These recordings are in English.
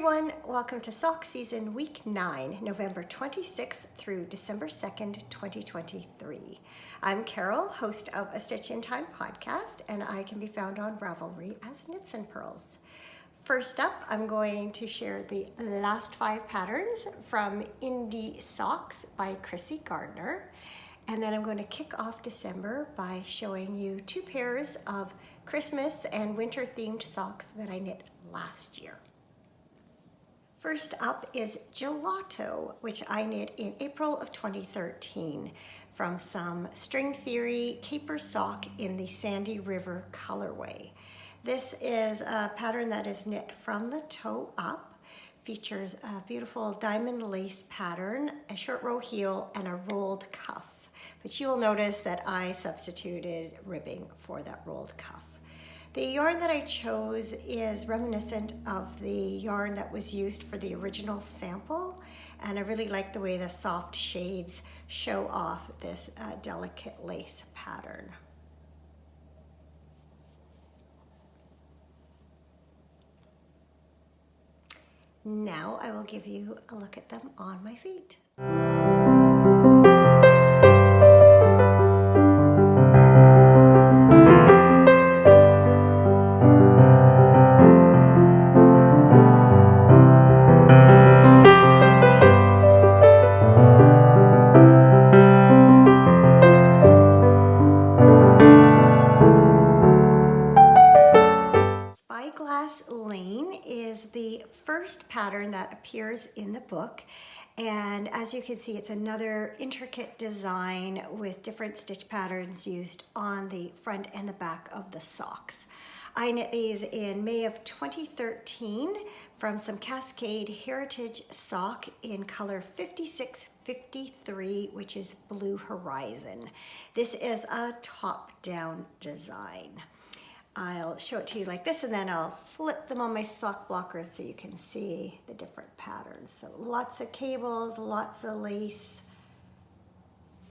everyone, welcome to sock season week 9, November 26th through December 2nd, 2023. I'm Carol, host of a Stitch in Time podcast, and I can be found on Ravelry as Knits and Pearls. First up, I'm going to share the last 5 patterns from Indie Socks by Chrissy Gardiner. And then I'm going to kick off December by showing you 2 pairs of Christmas and winter themed socks that I knit last year. First up is Gelato, which I knit in April of 2013 from some String Theory Caper sock in the Sandy River colorway. This is a pattern that is knit from the toe up, features a beautiful diamond lace pattern, a short row heel, and a rolled cuff. But you will notice that I substituted ribbing for that rolled cuff. The yarn that I chose is reminiscent of the yarn that was used for the original sample, and I really like the way the soft shades show off this delicate lace pattern. Now I will give you a look at them on my feet. Spyglass Lane is the first pattern that appears in the book, and as you can see, it's another intricate design with different stitch patterns used on the front and the back of the socks. I knit these in May of 2013 from some Cascade Heritage sock in color 5653, which is Blue Horizon. This is a top-down design. I'll show it to you like this, and then I'll flip them on my sock blockers so you can see the different patterns. So lots of cables, lots of lace,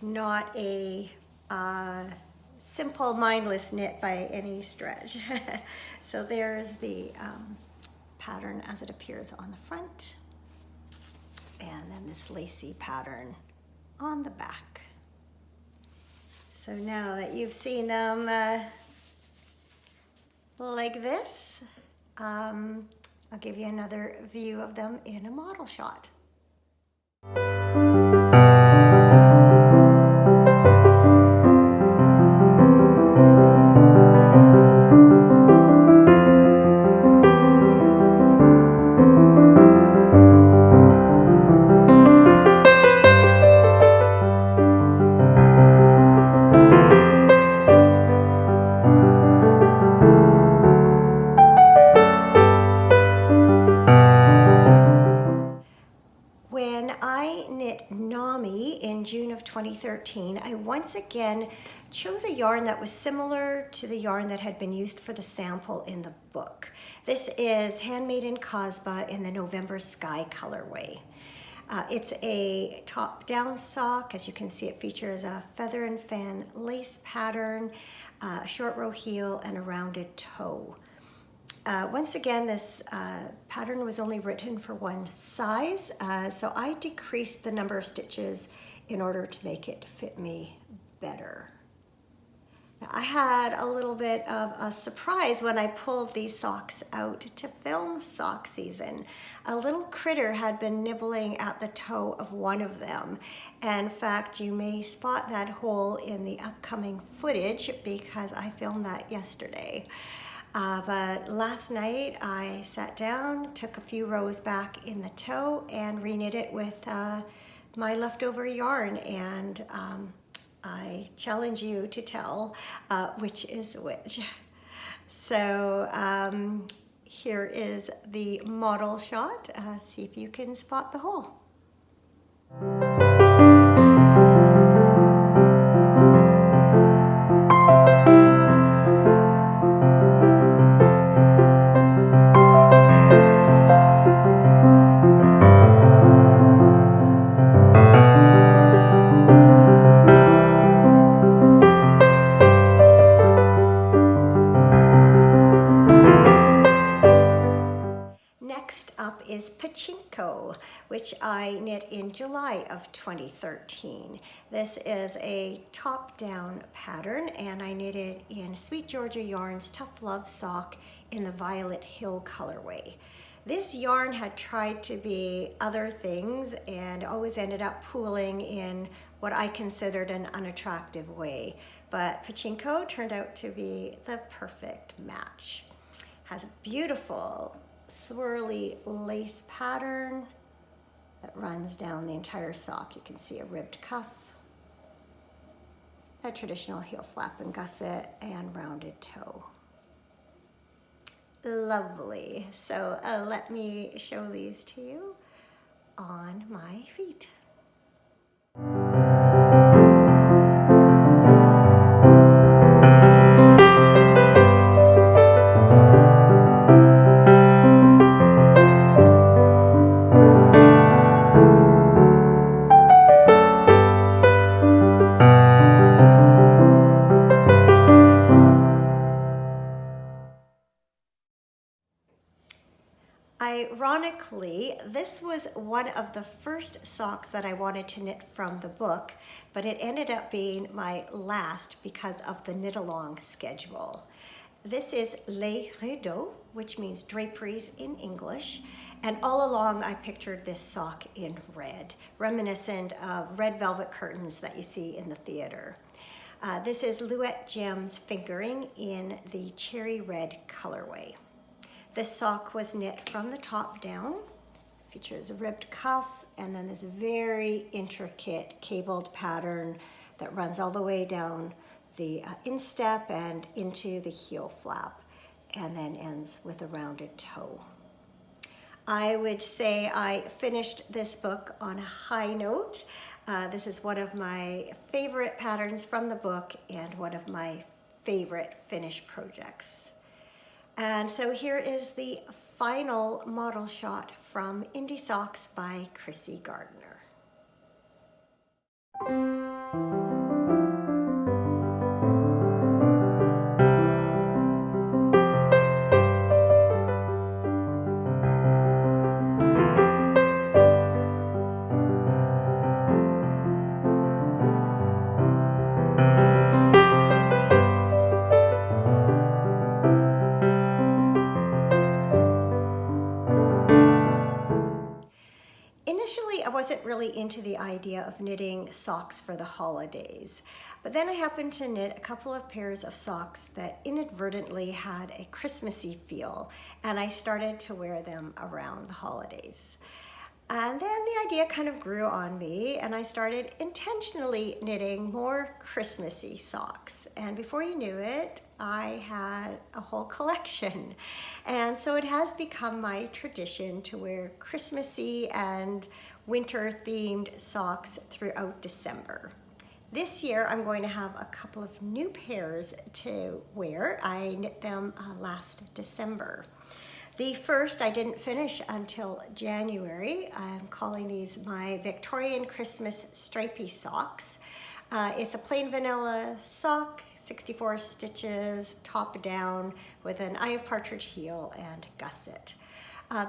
not a simple mindless knit by any stretch. So there's the pattern as it appears on the front, and then this lacy pattern on the back. So now that you've seen them like this, I'll give you another view of them in a model shot. When I knit Nami in June of 2013, I once again chose a yarn that was similar to the yarn that had been used for the sample in the book. This is Handmade in Cosba in the November Sky colorway. It's a top-down sock. As you can see, it features a feather and fan lace pattern, a short row heel, and a rounded toe. Once again, this pattern was only written for one size, so I decreased the number of stitches in order to make it fit me better. Now, I had a little bit of a surprise when I pulled these socks out to film sock season. A little critter had been nibbling at the toe of one of them. In fact, you may spot that hole in the upcoming footage because I filmed that yesterday. But last night I sat down, took a few rows back in the toe, and reknit it with my leftover yarn, and I challenge you to tell which is which. So here is the model shot. See if you can spot the hole. is Pachinko, which I knit in July of 2013. This is a top-down pattern, and I knitted in Sweet Georgia Yarns Tough Love Sock in the Violet Hill colorway. This yarn had tried to be other things and always ended up pooling in what I considered an unattractive way, but Pachinko turned out to be the perfect match. Has a beautiful swirly lace pattern that runs down the entire sock. You can see a ribbed cuff, a traditional heel flap and gusset, and rounded toe. Lovely. So let me show these to you on my feet. Ironically, this was one of the first socks that I wanted to knit from the book, but it ended up being my last because of the knit-along schedule. This is Les Rideaux, which means draperies in English, and all along I pictured this sock in red, reminiscent of red velvet curtains that you see in the theater. This is Louette Gems fingering in the cherry red colorway. This sock was knit from the top down, features a ribbed cuff, and then this very intricate cabled pattern that runs all the way down the instep and into the heel flap, and then ends with a rounded toe. I would say I finished this book on a high note. This is one of my favorite patterns from the book and one of my favorite finished projects. And so here is the final model shot from Indie Socks by Chrissy Gardiner. Initially, I wasn't really into the idea of knitting socks for the holidays, but then I happened to knit a couple of pairs of socks that inadvertently had a Christmassy feel, and I started to wear them around the holidays. And then the idea kind of grew on me, and I started intentionally knitting more Christmassy socks. And before you knew it, I had a whole collection. And so it has become my tradition to wear Christmassy and winter-themed socks throughout December. This year, I'm going to have a couple of new pairs to wear. I knit them last December. The first I didn't finish until January. I'm calling these my Victorian Christmas stripy socks. It's a plain vanilla sock, 64 stitches, top down, with an Eye of Partridge heel and gusset.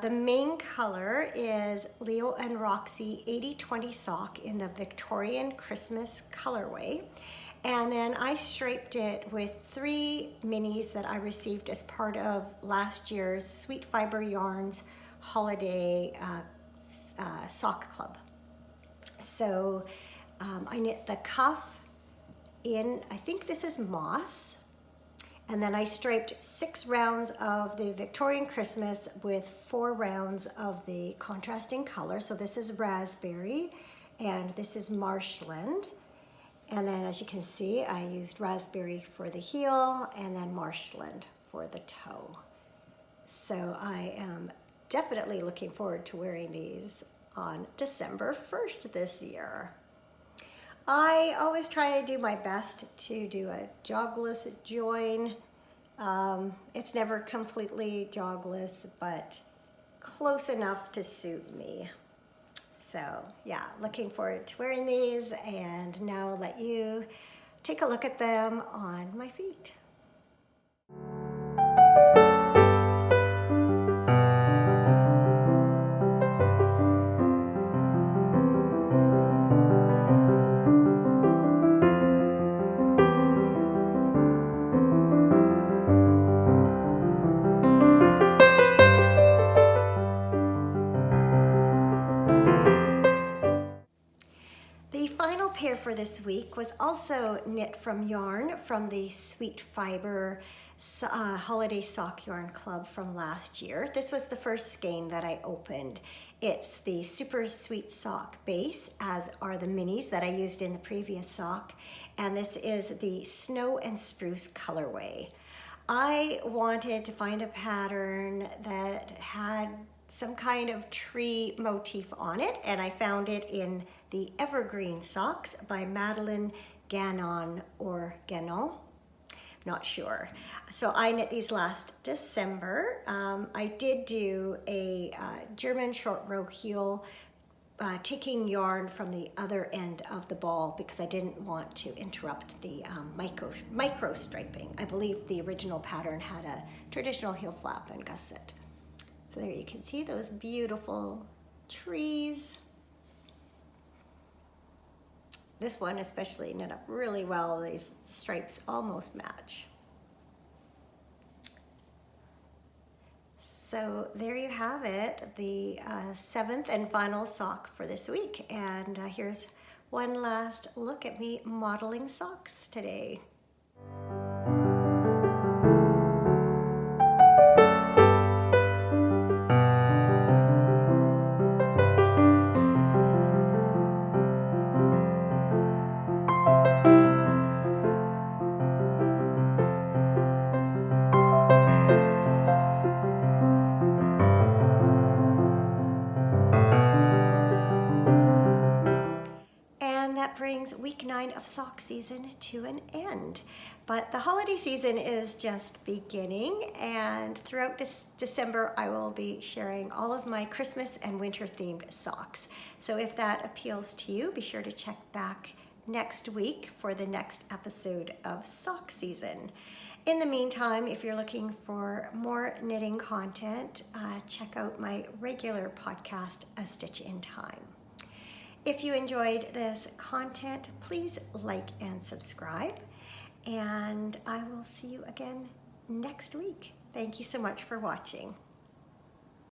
The main color is Leo and Roxy 80/20 sock in the Victorian Christmas colorway. And then I striped it with 3 minis that I received as part of last year's Sweet Fiber Yarns Holiday Sock Club. So I knit the cuff in, I think this is moss, and then I striped 6 rounds of the Victorian Christmas with 4 rounds of the contrasting color. So this is raspberry and this is marshland. And then as you can see, I used raspberry for the heel and then marshland for the toe. So I am definitely looking forward to wearing these on December 1st this year. I always try to do my best to do a jogless join. It's never completely jogless, but close enough to suit me. So yeah, looking forward to wearing these, and now I'll let you take a look at them on my feet. for this week was also knit from yarn from the Sweet Fiber Holiday Sock Yarn Club from last year. This was the first skein that I opened. It's the Super Sweet Sock base, as are the minis that I used in the previous sock. And this is the Snow and Spruce colorway. I wanted to find a pattern that had some kind of tree motif on it, and I found it in the Evergreen Socks by Madeline Gannon or Gannon, not sure. So I knit these last December. I did do a German short row heel, taking yarn from the other end of the ball because I didn't want to interrupt the micro striping. I believe the original pattern had a traditional heel flap and gusset. So there you can see those beautiful trees. This one especially knit up really well. These stripes almost match. So there you have it, the 7th and final sock for this week. And here's one last look at me modeling socks today. That brings week 9 of sock season to an end. But the holiday season is just beginning, and throughout December I will be sharing all of my Christmas and winter themed socks. So if that appeals to you, be sure to check back next week for the next episode of sock season. In the meantime, if you're looking for more knitting content, check out my regular podcast, A Stitch in Time. If you enjoyed this content, please like and subscribe, and I will see you again next week. Thank you so much for watching.